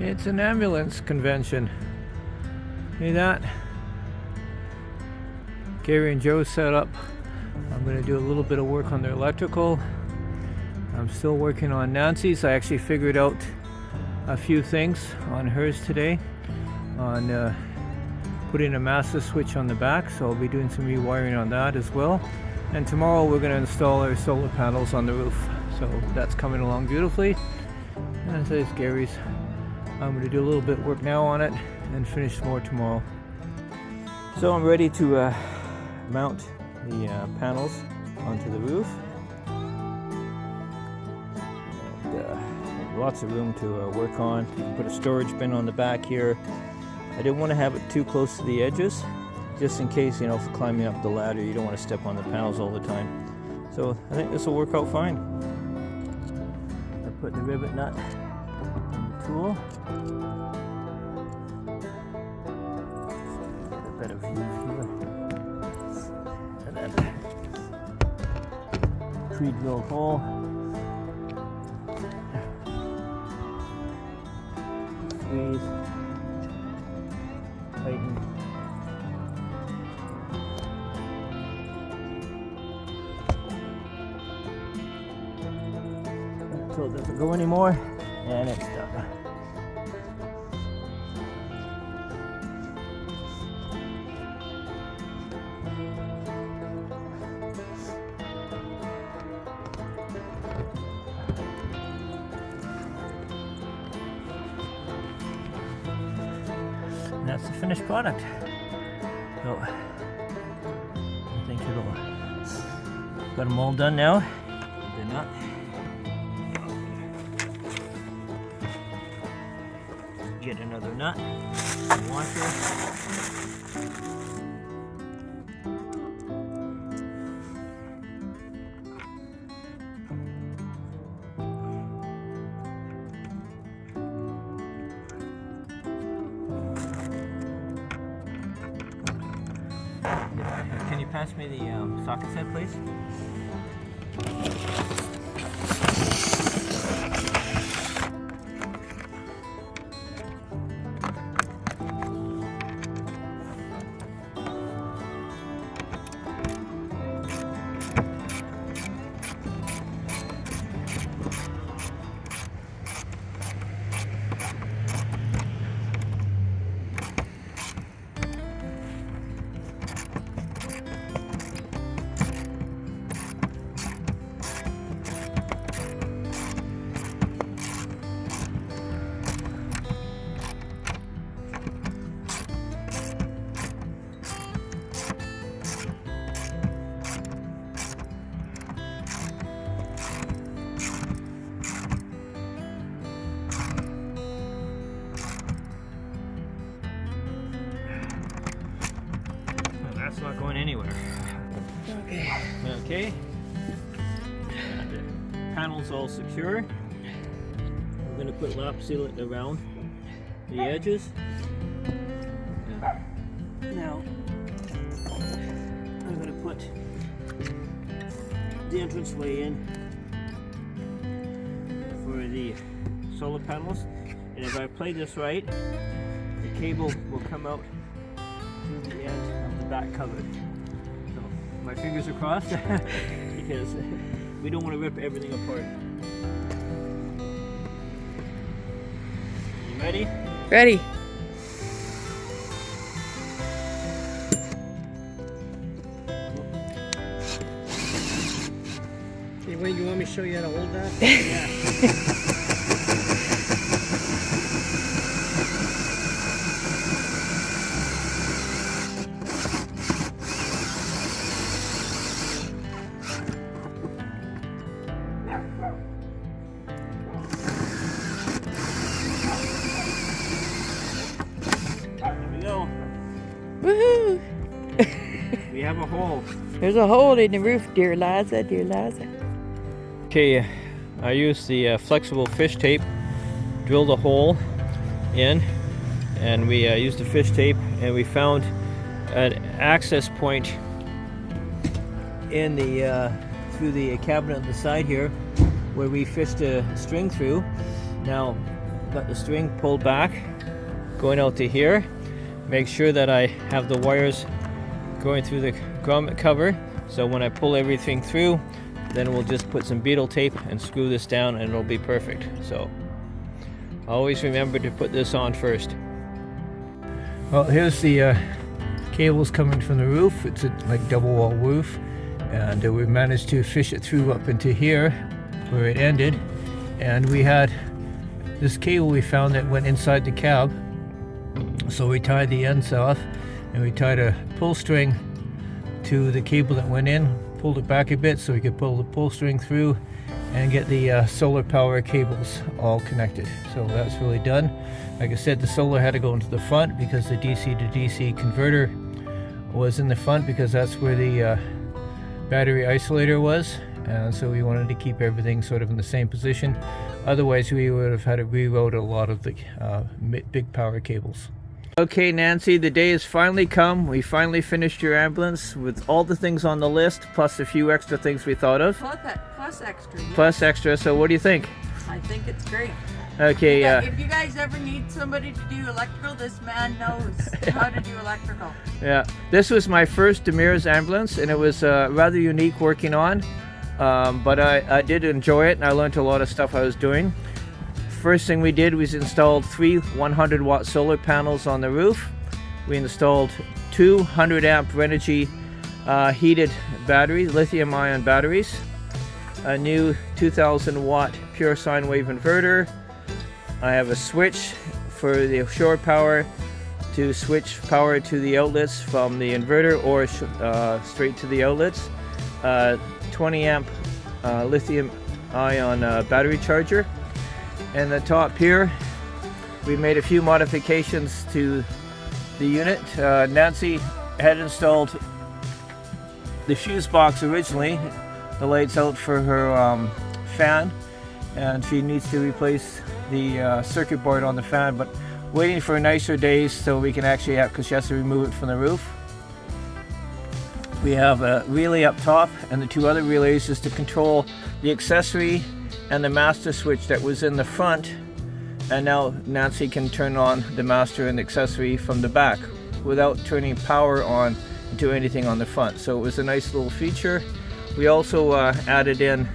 It's an ambulance convention. See that? Gary and Joe set up. I'm going to do a little bit of work on their electrical. I'm still working on Nancy's. I actually figured out a few things on hers today on putting a master switch on the back, so I'll be doing some rewiring on that as well. And tomorrow we're going to install our solar panels on the roof, so that's coming along beautifully. And there's Gary's. I'm going to do a little bit of work now on it and finish more tomorrow. So I'm ready to mount the panels onto the roof. And, lots of room to work on. Put a storage bin on the back here. I didn't want to have it too close to the edges, just in case, you know, for climbing up the ladder, you don't want to step on the panels all the time. So I think this will work out fine. I put the rivet nut in the tool. Get a better view here. And then pre-drilled hole. Squeeze. Tighten. Until it doesn't go anymore, and it's done. And that's the finished product. So I think it'll got them all done now. They're not. Get another nut, washer. Can you pass me the socket set, please? That's not going anywhere. Okay. The panel's all secure. We're going to put lap sealant around the edges. Now, I'm going to put the entranceway in for the solar panels. And if I play this right, the cable will come out to the end of the back cover. So my fingers are crossed because we don't want to rip everything apart. You ready? Ready. Hey, wait, you want me to show you how to hold that? Yeah. Woohoo! We have a hole. There's a hole in the roof, dear Liza, dear Liza. Okay, I used the flexible fish tape, drilled a hole in, and we used the fish tape, and we found an access point in the through the cabinet on the side here, where we fished a string through. Now, got the string pulled back, going out to here. Make sure that I have the wires going through the grommet cover, so when I pull everything through, then we'll just put some beetle tape and screw this down and it'll be perfect. So always remember to put this on first. Well, here's the cables coming from the roof. It's a like double wall roof, and we managed to fish it through up into here where it ended, and we had this cable we found that went inside the cab, so we tied the ends off and we tied a pull string to the cable that went in, pulled it back a bit so we could pull the pull string through and get the solar power cables all connected. So that's really done. Like I said, the solar had to go into the front because the DC to DC converter was in the front, because that's where the battery isolator was, and so we wanted to keep everything sort of in the same position. Otherwise we would have had to reroute a lot of the big power cables. Okay, Nancy, the day has finally come. We finally finished your ambulance with all the things on the list, plus a few extra things we thought of. Plus extra. Yeah. Plus extra, so what do you think? I think it's great. Okay, If you guys ever need somebody to do electrical, this man knows how to do electrical. yeah, this was my first Demers ambulance, and it was rather unique working on, but I did enjoy it, and I learned a lot of stuff I was doing. First thing we did was installed 3 100-watt solar panels on the roof. We installed 2 100-amp Renogy heated batteries, lithium-ion batteries, a new 2,000-watt pure sine wave inverter. I have a switch for the shore power to switch power to the outlets from the inverter or straight to the outlets. 20-amp lithium-ion battery charger. And the top here, we made a few modifications to the unit. Nancy had installed the fuse box originally, the lights out for her fan, and she needs to replace the circuit board on the fan, but waiting for nicer days so we can actually have, because she has to remove it from the roof. We have a relay up top and the 2 other relays just to control the accessory and the master switch that was in the front, and now Nancy can turn on the master and accessory from the back without turning power on to anything on the front. So it was a nice little feature. We also added in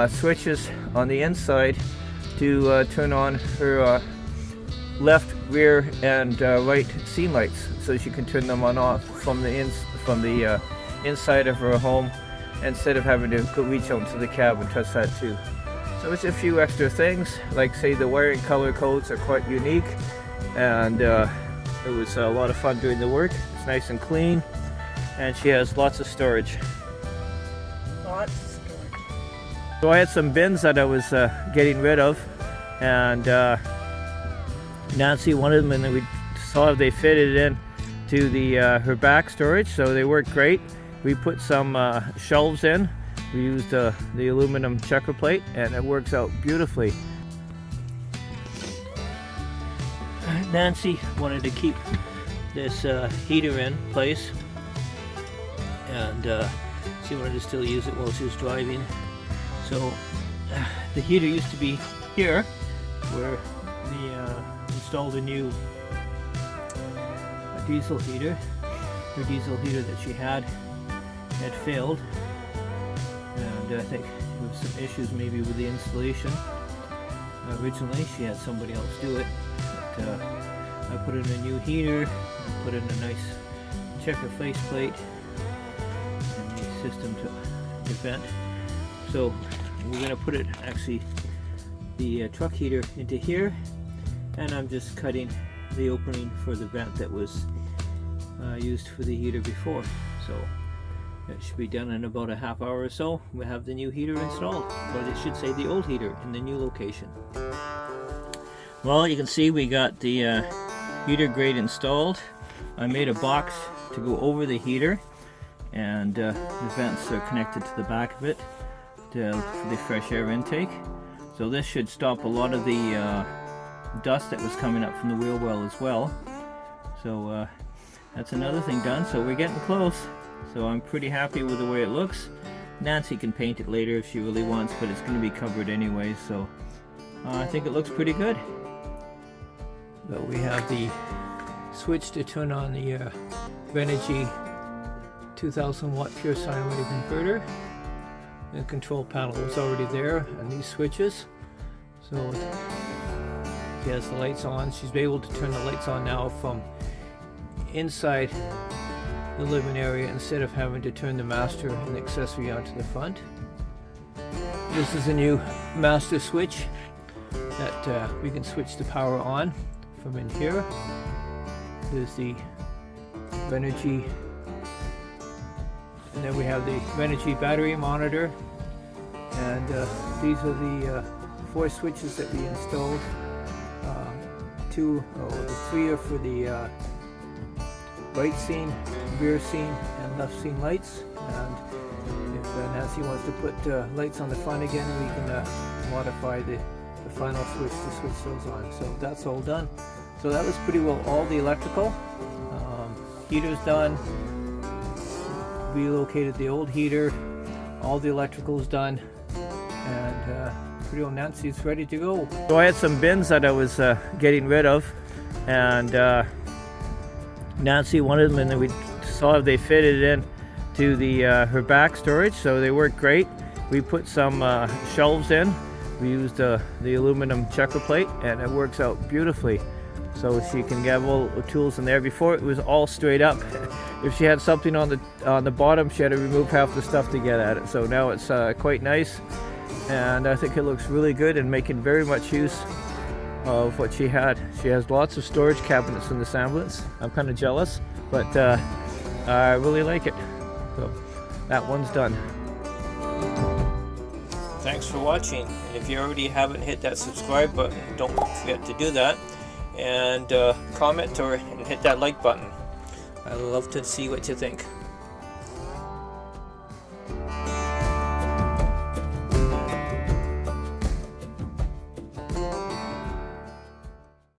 switches on the inside to turn on her left, rear, and right scene lights, so she can turn them on off from the inside of her home instead of having to go reach out into the cab and touch that too. So it's a few extra things, like say the wiring color codes are quite unique, and it was a lot of fun doing the work. It's nice and clean, and she has lots of storage. Lots of storage. So I had some bins that I was getting rid of, and Nancy wanted them, and then we saw they fitted in to the her back storage, so they worked great. We put some shelves in. We used the aluminum checker plate, and it works out beautifully. Nancy wanted to keep this heater in place, and she wanted to still use it while she was driving. So the heater used to be here, where we installed a new diesel heater. Her diesel heater that she had failed, and I think there was some issues maybe with the installation. Originally she had somebody else do it, but I put in a new heater, I put in a nice checker faceplate and the system to vent. So we're going to put it, actually, the truck heater into here, and I'm just cutting the opening for the vent that was used for the heater before. So it should be done in about a half hour or so. We'll have the new heater installed, or they should say the old heater in the new location. Well, you can see we got the heater grate installed. I made a box to go over the heater, and the vents are connected to the back of it for the fresh air intake. So this should stop a lot of the dust that was coming up from the wheel well as well. So that's another thing done. So we're getting close. So I'm pretty happy with the way it looks. Nancy can paint it later if she really wants, but it's going to be covered anyway, so I think it looks pretty good. But we have the switch to turn on the Renogy 2000 watt pure sine wave inverter. The control panel was already there, and these switches. So she has the lights on. She's able to turn the lights on now from inside the living area instead of having to turn the master and the accessory onto the front. This is a new master switch that we can switch the power on from in here. There's the Renogy, and then we have the Renogy battery monitor, and these are the 4 switches that we installed. The 3 are for the right scene, rear scene, and left scene lights. And if Nancy wants to put lights on the front again, we can modify the final switch to switch those on. So that's all done. So that was pretty well all the electrical. Heater's done. Relocated the old heater. All the electrical's done. And pretty well Nancy's ready to go. So I had some bins that I was getting rid of, and Nancy wanted them, and then we saw they fitted in to the her back storage, so they work great. We put some shelves in. We used the aluminum checker plate, and it works out beautifully. So she can get all the tools in there. Before it was all straight up. If she had something on the bottom, she had to remove half the stuff to get at it. So now it's quite nice, and I think it looks really good and making very much use of what she had. She has lots of storage cabinets in this ambulance. I'm kind of jealous, but I really like it. So that one's done. Thanks for watching. And if you already haven't hit that subscribe button, don't forget to do that. And comment and hit that like button. I'd love to see what you think.